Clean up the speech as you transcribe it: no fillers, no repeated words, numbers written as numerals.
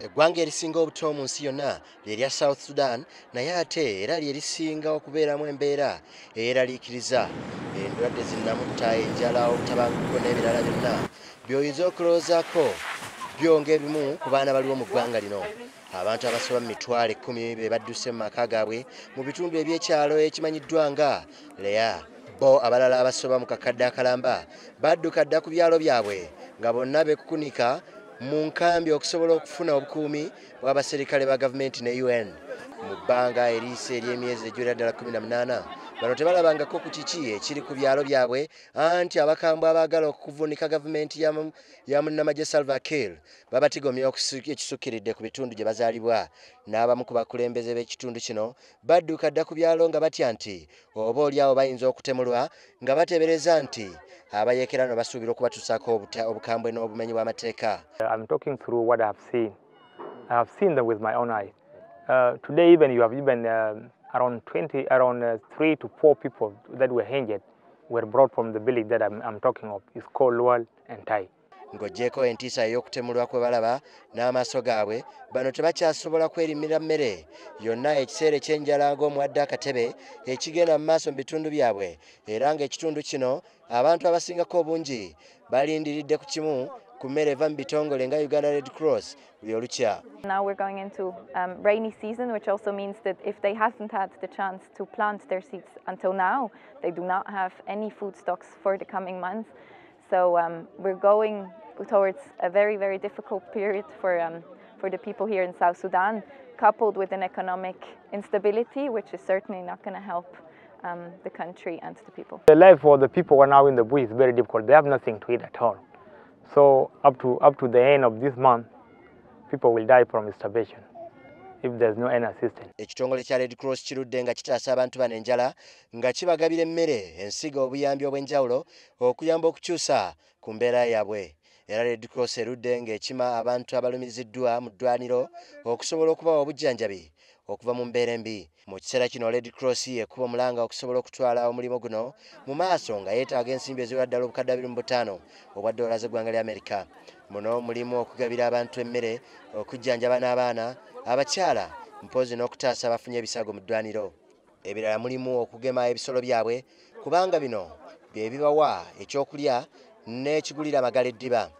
Egwanga erisinga obuto mu nsi yonna ly'erya South Sudan naye ate era ly'erisinga okubeeramu embeera eyeralikiriza endwadde zinnamutta, enjala, obutabanguko n'ebirala byonna by'oyinza okulowoozaako byonga ebimu ku baana baliwo mu ggwanga lino. Abantu abasoba mu mitwalo 10 be badduse mu maka gaabwe mu bitundu eby'ekyalo ekimanyiddwa nga elya. Bo abalala abasoba mu kakadde akalamba badduka dda ku byalo byabwe nga bonna bekukunika mu nkambi okusobola okufuna obukuumi bw'abaserikale ba gavumenti ne UN. Mu bbanga eriise ery'emyezi egiwera ddala 18 bano tebalabangako ku kiki ekiri ku byalo byabwe, anti abakambwe abaagala okuvuunika gavumenti ya munnamagye Salva Kiir babatigomya ekisukkiridde ku bitundu gye bazaalibwa. N'abamu ku bakulembeze b'ekitundu kino badduka dda ku byalo nga batya nti oba oliawo bayinza okutemulwa, nga bateebereza nti abayeekera basuubira okubatuusaako obukambwe n'obumenyi bw'amateeka. I'm talking through what I have seen. I have seen them with my own eyes. Today even you have around 3 to 4 people that were injured were brought from the village that I'm talking of. It's called Lual and Tai. Ng'oggyeko entiisa ey'okutemulwa kwe balaba n'amaaso gaabwe, bano tebakyasobola kwerimira mmere yonna ekiseera ekyenjala ng'omuwadde akatebe ekigenda mu maaso mu bitundu byabwe, era ng'ekitundu kino abantu abasingako obungi balindiridde ku kimu ku mmere eva mu bitongole nga Uganda Red Cross buli olukya. Now we're going into rainy season, which also means that if they haven't had the chance to plant their seeds until now, they do not have any food stocks for the coming months. So we're going towards a very, very difficult period for the people here in South Sudan, coupled with an economic instability, which is certainly not going to help the country and the people. The life for the people who are now in the bush is very difficult. They have nothing to eat at all. So up to the end of this month, people will die from starvation if there's no any assistance. Ekitongole kya Red Cross kirudde nga kitaasa abantu bano enjala nga kibagabira emmere, ensigo, obuyambi obw'enjawulo okuyamba okukyusa ku mbeera yaabwe. Era Red Cross erudde ng'ekima abantu abalumiziddwa mu ddwaniro okusobola okubawa obujjanjabi okuva mu mbeera embi. Mu kiseera kino Red Cross ekuba omulanga okusobola okutwala omulimu guno mu maaso nga yeetaaga ensimbi eziwera ddala obukadde 25 obwa ddoola z'eggwanga lya Amerika. Muno mulimu okugabira abantu emmere, okujjanjaba n'abaana, abakyala, mpozzi n'okutaasa abafunye ebisago mu ddwaniro. Ebirala mulimu okugema ebisolo byabwe kubanga bino bye bibawa ekyokulya n'ekigulira amagala eddiba.